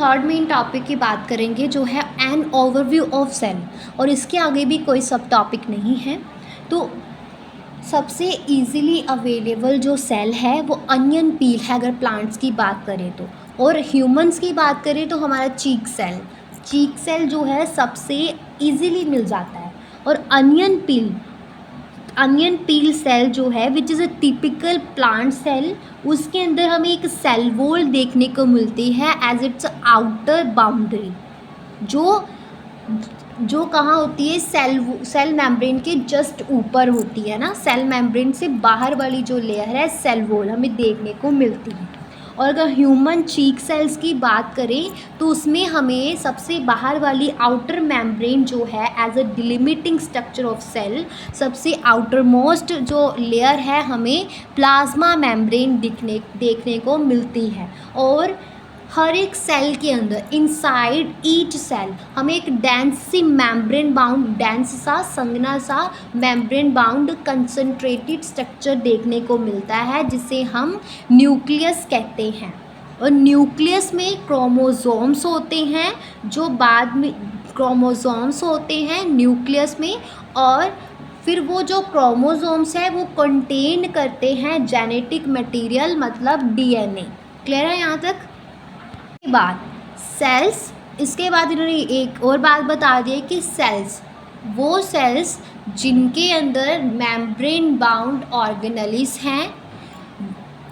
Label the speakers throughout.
Speaker 1: Third main topic की बात करेंगे जो है एन ओवरव्यू ऑफ सेल, और इसके आगे भी कोई सब टॉपिक नहीं है। तो सबसे इजीली अवेलेबल जो सेल है वो अनियन पील है अगर प्लांट्स की बात करें तो, और ह्यूमंस की बात करें तो हमारा चीक सेल जो है सबसे इजीली मिल जाता है। और अनियन पील सेल जो है which is a typical plant cell, उसके अंदर हमें एक सेल वॉल देखने को मिलती है एज इट्स आउटर बाउंड्री, जो कहाँ होती है, सेल मेम्ब्रेन के जस्ट ऊपर होती है ना। सेल मेम्ब्रेन से बाहर वाली जो लेयर है सेल वॉल हमें देखने को मिलती है। और अगर ह्यूमन चीक सेल्स की बात करें तो उसमें हमें सबसे बाहर वाली आउटर मेम्ब्रेन जो है as a delimiting structure of cell, सबसे आउटर मोस्ट जो लेयर है हमें प्लाज्मा मेम्ब्रेन देखने को मिलती है। और हर एक सेल के अंदर इनसाइड ईच सेल हमें एक डेंस सा संघना सा मेम्ब्रेन बाउंड कंसंट्रेटेड स्ट्रक्चर देखने को मिलता है जिसे हम न्यूक्लियस कहते हैं। और न्यूक्लियस में क्रोमोसोम्स होते हैं जो बाद में क्रोमोसोम्स होते हैं न्यूक्लियस में, और फिर वो जो क्रोमोसोम्स है वो कंटेन करते हैं जेनेटिक मटेरियल मतलब डीएनए। क्लियर है यहाँ तक? बाद सेल्स, इसके बाद इन्होंने एक और बात बता दी है कि वो सेल्स जिनके अंदर मेम्ब्रेन बाउंड ऑर्गेनेलिस हैं,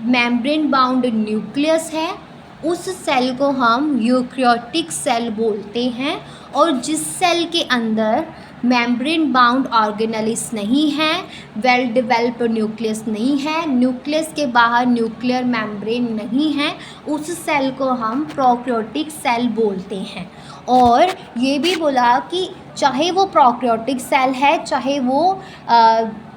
Speaker 1: मेम्ब्रेन बाउंड न्यूक्लियस है, उस सेल को हम यूकैरियोटिक सेल बोलते हैं। और जिस सेल के अंदर मेम्ब्रेन बाउंड ऑर्गेनेलिस नहीं है, वेल डेवलप्ड न्यूक्लियस नहीं है, न्यूक्लियस के बाहर न्यूक्लियर मेम्ब्रेन नहीं है, उस सेल को हम प्रोकैरियोटिक सेल बोलते हैं। और ये भी बोला कि चाहे वो प्रोकैरियोटिक सेल है चाहे वो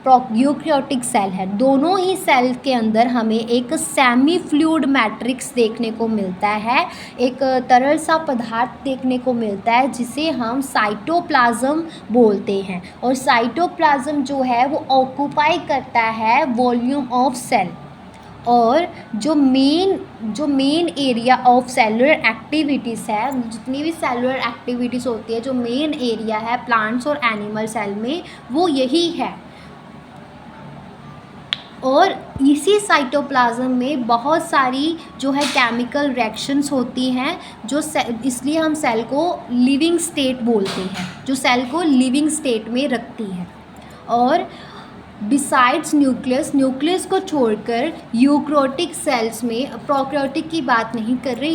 Speaker 1: यूकैरियोटिक सेल है, दोनों ही सेल के अंदर हमें एक सेमी फ्लूइड मैट्रिक्स देखने को मिलता है, एक तरल सा पदार्थ देखने को मिलता है जिसे हम साइटोप्लाज्म बोलते हैं। और साइटोप्लाज्म जो है वो ऑक्यूपाई करता है वॉल्यूम ऑफ सेल। और जो main area of cellular activities है, जितनी भी सेलुलर एक्टिविटीज़ होती है, जो मेन एरिया है प्लांट्स और एनिमल सेल में वो यही है। और इसी साइटोप्लाज्म में बहुत सारी जो है केमिकल रिएक्शंस होती हैं जो इसलिए हम सेल को लिविंग स्टेट बोलते हैं, जो सेल को लिविंग स्टेट में रखती है। और बिसाइड्स न्यूक्लियस को छोड़कर यूकैरियोटिक सेल्स में, प्रोकैरियोटिक की बात नहीं कर रही,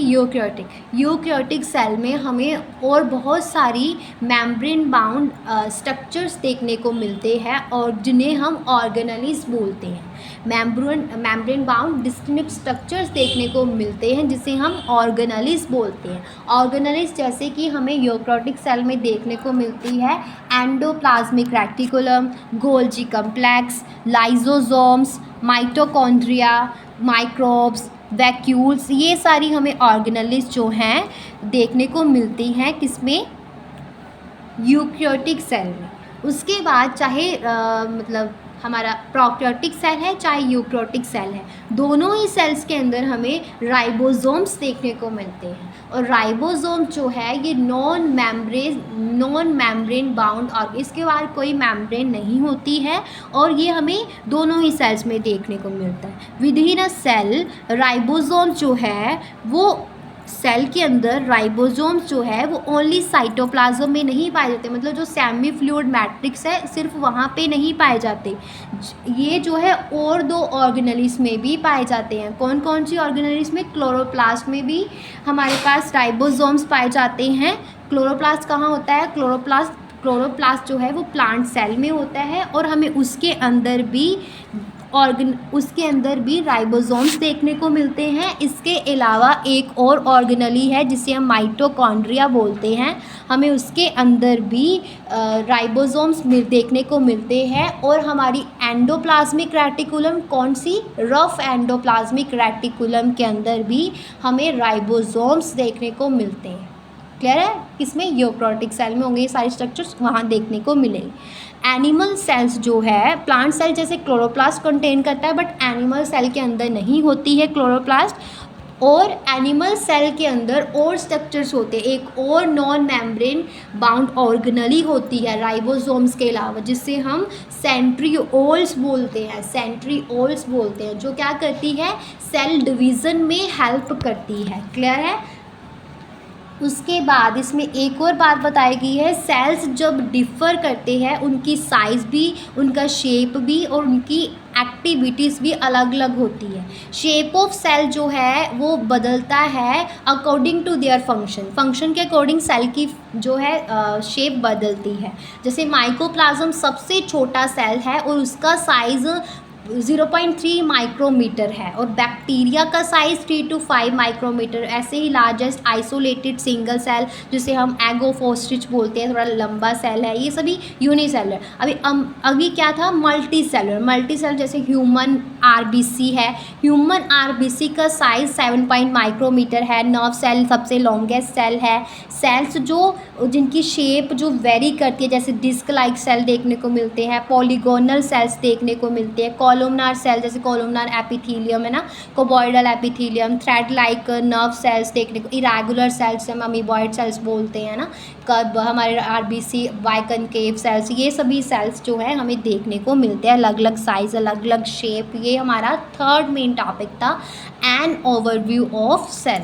Speaker 1: यूकैरियोटिक सेल में हमें और बहुत सारी मेम्ब्रेन बाउंड स्ट्रक्चर्स देखने को मिलते हैं और जिन्हें हम ऑर्गेनेलिस बोलते हैं। मेम्ब्रेन बाउंड डिस्टिंक्ट स्ट्रक्चर्स देखने को मिलते हैं जिसे हम ऑर्गेनेलिस बोलते हैं। ऑर्गेनेलिस जैसे कि हमें यूकैरियोटिक सेल में देखने को मिलती है endoplasmic reticulum, Golgi complex, lysosomes, mitochondria, microbes, vacuoles, ये सारी हमें ऑर्गेनेलिस जो हैं देखने को मिलती हैं किसमें, यूकैरियोटिक सेल में। उसके बाद चाहे मतलब हमारा प्रोकैरियोटिक सेल है चाहे यूकैरियोटिक सेल है, दोनों ही सेल्स के अंदर हमें राइबोसोम्स देखने को मिलते हैं। और राइबोसोम जो है ये नॉन मेम्ब्रेन बाउंड, और इसके बाद कोई मेम्ब्रेन नहीं होती है और ये हमें दोनों ही सेल्स में देखने को मिलता है। विदिन अ सेल राइबोसोम जो है वो सेल के अंदर राइबोसोम्स जो है वो ओनली साइटोप्लाज्म में नहीं पाए जाते, मतलब जो सेमी फ्लूइड मैट्रिक्स है सिर्फ वहाँ पे नहीं पाए जाते, ये जो है और दो ऑर्गेनेलिस में भी पाए जाते हैं। कौन कौन सी ऑर्गेनेलिस में? क्लोरोप्लास्ट में भी हमारे पास राइबोसोम्स पाए जाते हैं। क्लोरोप्लास्ट कहाँ होता है? क्लोरोप्लास्ट जो है वो प्लांट सेल में होता है और हमें उसके अंदर भी राइबोसोम्स देखने को मिलते हैं। इसके अलावा एक और ऑर्गेनेली है जिसे हम माइटोकॉन्ड्रिया बोलते हैं, हमें उसके अंदर भी राइबोसोम्स देखने को मिलते हैं। और हमारी एंडोप्लाज्मिक रेटिकुलम, कौन सी? रफ एंडोप्लाज्मिक रेटिकुलम के अंदर भी हमें राइबोसोम्स देखने को मिलते हैं। क्लियर है? किसमें? यूकैरियोटिक सेल में होंगे ये सारे स्ट्रक्चर्स, वहाँ देखने को मिलेंगे। एनिमल सेल्स जो है, प्लांट सेल जैसे क्लोरोप्लास्ट कंटेन करता है बट एनिमल सेल के अंदर नहीं होती है क्लोरोप्लास्ट। और एनिमल सेल के अंदर और स्ट्रक्चर्स होते हैं, एक और नॉन मेम्ब्रेन बाउंड ऑर्गेनली होती है राइबोसोम्स के अलावा, जिससे हम सेंट्रीओल्स बोलते हैं, सेंट्रीओल्स बोलते हैं, जो क्या करती है, सेल डिवीज़न में हेल्प करती है। क्लियर है। उसके बाद इसमें एक और बात बताई गई है, सेल्स जब डिफ़र करते हैं उनकी साइज़ भी, उनका शेप भी और उनकी एक्टिविटीज़ भी अलग अलग होती है। शेप ऑफ सेल जो है वो बदलता है according to their function, function के अकॉर्डिंग सेल की जो है शेप बदलती है। जैसे माइकोप्लाज्म सबसे छोटा सेल है और उसका साइज़ 0.3 माइक्रोमीटर है, और बैक्टीरिया का साइज़ 3 to 5 माइक्रोमीटर। ऐसे ही लार्जेस्ट आइसोलेटेड सिंगल सेल जिसे हम एगोफोस्टिच बोलते हैं, थोड़ा लंबा सेल है, ये सभी यूनिसेलर। अभी क्या था, मल्टी सेलर। मल्टी सेलर जैसे ह्यूमन आरबीसी है, ह्यूमन आरबीसी का साइज़ 7 माइक्रोमीटर है। नर्व सेल सबसे लॉन्गेस्ट सेल है। सेल्स जो जिनकी शेप जो वेरी करती है, जैसे डिस्क लाइक सेल देखने को मिलते हैं, पॉलीगोनल सेल्स देखने को मिलते हैं, कॉलमनार सेल जैसे कॉलमनार एपिथेलियम है ना, cuboidal epithelium, thread like nerve cells देखने को, इरेगुलर सेल्स हम अमीबॉइड सेल्स बोलते हैं ना, कब हमारे आरबीसी बाइकनकेव सेल्स, ये सभी सेल्स जो है हमें देखने को मिलते हैं, अलग अलग साइज़, अलग अलग शेप। ये हमारा थर्ड मेन टॉपिक था, एन ओवरव्यू ऑफ सेल।